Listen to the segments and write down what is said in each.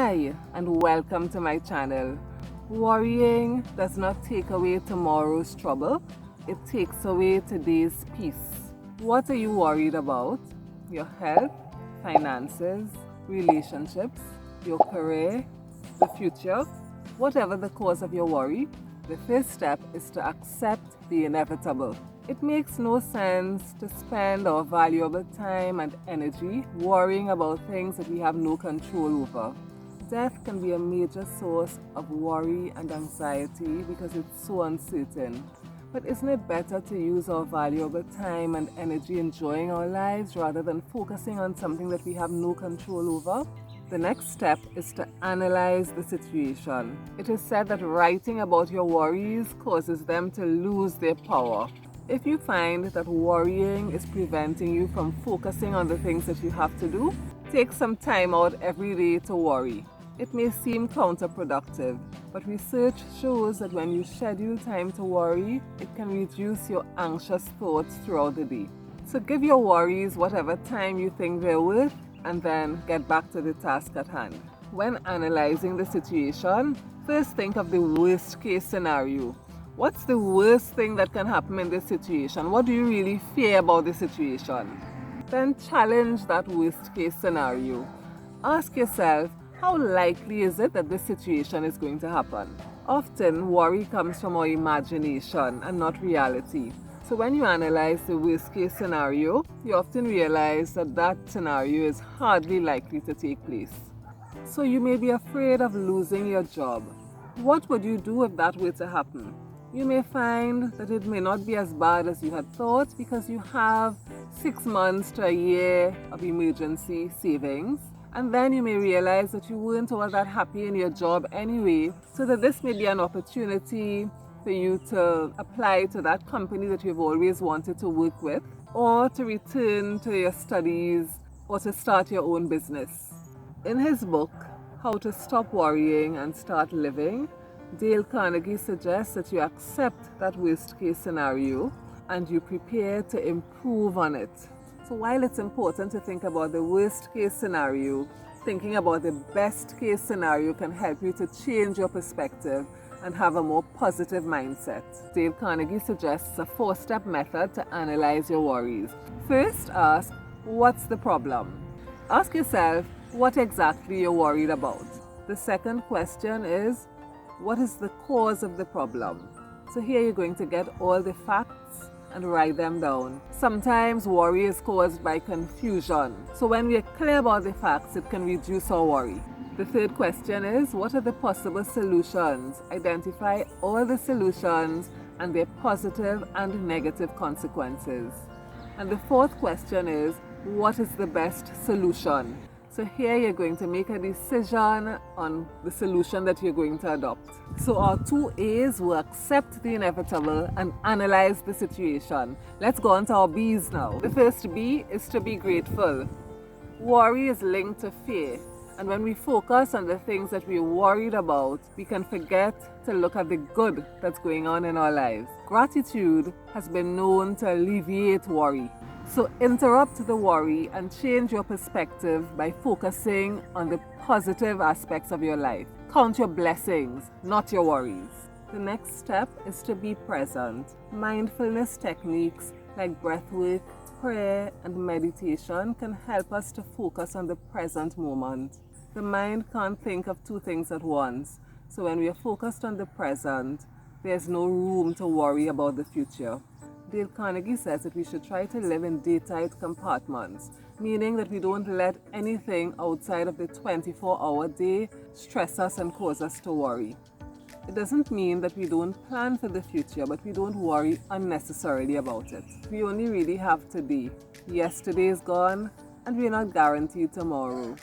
Hi, and welcome to my channel. Worrying does not take away tomorrow's trouble, it takes away today's peace. What are you worried about? Your health, finances, relationships, your career, the future? Whatever the cause of your worry, the first step is to accept the inevitable. It makes no sense to spend our valuable time and energy worrying about things that we have no control over. Death can be a major source of worry and anxiety because it's so uncertain. But isn't it better to use our valuable time and energy enjoying our lives rather than focusing on something that we have no control over? The next step is to analyze the situation. It is said that writing about your worries causes them to lose their power. If you find that worrying is preventing you from focusing on the things that you have to do, take some time out every day to worry. It may seem counterproductive, but research shows that when you schedule time to worry, it can reduce your anxious thoughts throughout the day. So give your worries whatever time you think they're worth, and then get back to the task at hand. When analyzing the situation, first think of the worst case scenario. What's the worst thing that can happen in this situation? What do you really fear about the situation? Then challenge that worst case scenario. Ask yourself, how likely is it that this situation is going to happen? Often, worry comes from our imagination and not reality. So when you analyze the worst case scenario, you often realize that that scenario is hardly likely to take place. So you may be afraid of losing your job. What would you do if that were to happen? You may find that it may not be as bad as you had thought because you have 6 months to a year of emergency savings. And then you may realize that you weren't all that happy in your job anyway, so that this may be an opportunity for you to apply to that company that you've always wanted to work with, or to return to your studies, or to start your own business. In his book, How to Stop Worrying and Start Living, Dale Carnegie suggests that you accept that worst case scenario and you prepare to improve on it. So while it's important to think about the worst case scenario, thinking about the best case scenario can help you to change your perspective and have a more positive mindset. Dale Carnegie suggests a 4-step method to analyze your worries. First, ask, what's the problem? Ask yourself what exactly you're worried about. The second question is, what is the cause of the problem? So here you're going to get all the facts and write them down. Sometimes worry is caused by confusion. So when we are clear about the facts, it can reduce our worry. The third question is, what are the possible solutions? Identify all the solutions and their positive and negative consequences. And the fourth question is, what is the best solution? So here you're going to make a decision on the solution that you're going to adopt. So our 2 A's will accept the inevitable and analyze the situation. Let's go on to our B's now. The first B is to be grateful. Worry is linked to fear. And when we focus on the things that we're worried about, we can forget to look at the good that's going on in our lives. Gratitude has been known to alleviate worry. So interrupt the worry and change your perspective by focusing on the positive aspects of your life. Count your blessings, not your worries. The next step is to be present. Mindfulness techniques like breathwork, prayer, and meditation can help us to focus on the present moment. The mind can't think of 2 things at once. So when we are focused on the present, there's no room to worry about the future. Dale Carnegie says that we should try to live in daytight compartments, meaning that we don't let anything outside of the 24-hour day stress us and cause us to worry. It doesn't mean that we don't plan for the future, but we don't worry unnecessarily about it. We only really have today. Yesterday is gone, and we're not guaranteed tomorrow.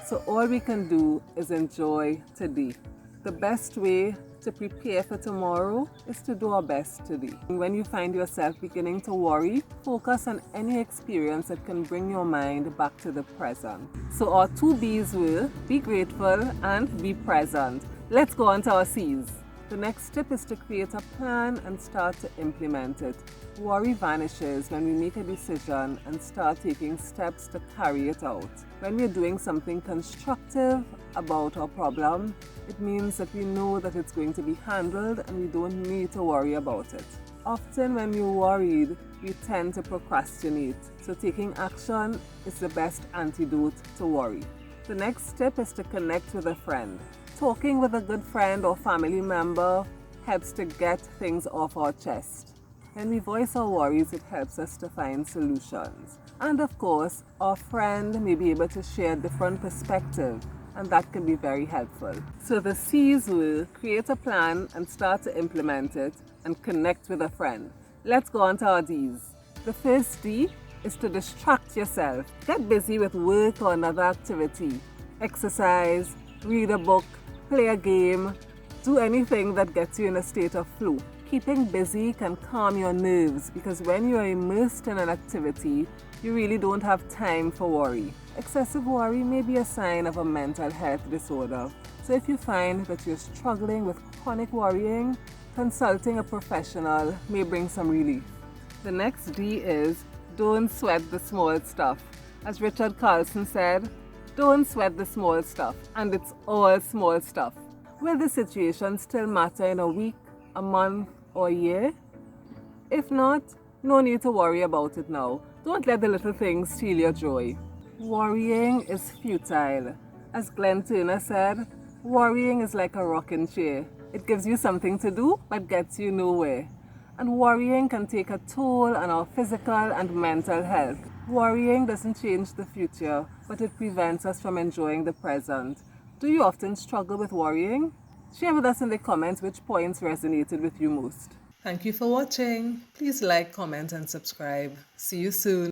So all we can do is enjoy today. The best way to prepare for tomorrow is to do our best today. When you find yourself beginning to worry, focus on any experience that can bring your mind back to the present. So our 2 B's were be grateful and be present. Let's go on to our C's. The next tip is to create a plan and start to implement it. Worry vanishes when we make a decision and start taking steps to carry it out. When we're doing something constructive about our problem, it means that we know that it's going to be handled and we don't need to worry about it. Often when we're worried, we tend to procrastinate. So taking action is the best antidote to worry. The next step is to connect with a friend. Talking with a good friend or family member helps to get things off our chest. When we voice our worries, it helps us to find solutions. And of course, our friend may be able to share different perspectives, and that can be very helpful. So the C's were create a plan and start to implement it, and connect with a friend. Let's go on to our D's. The first D is to distract yourself. Get busy with work or another activity. Exercise, read a book, play a game, do anything that gets you in a state of flow. Keeping busy can calm your nerves because when you are immersed in an activity, you really don't have time for worry. Excessive worry may be a sign of a mental health disorder. So if you find that you're struggling with chronic worrying, consulting a professional may bring some relief. The next D is don't sweat the small stuff. As Richard Carlson said, don't sweat the small stuff, and it's all small stuff. Will the situation still matter in a week, a month, or a year? If not, no need to worry about it now. Don't let the little things steal your joy. Worrying is futile. As Glenn Turner said, worrying is like a rocking chair. It gives you something to do, but gets you nowhere. And worrying can take a toll on our physical and mental health. Worrying doesn't change the future, but it prevents us from enjoying the present. Do you often struggle with worrying? Share with us in the comments which points resonated with you most. Thank you for watching. Please like, comment, and subscribe. See you soon.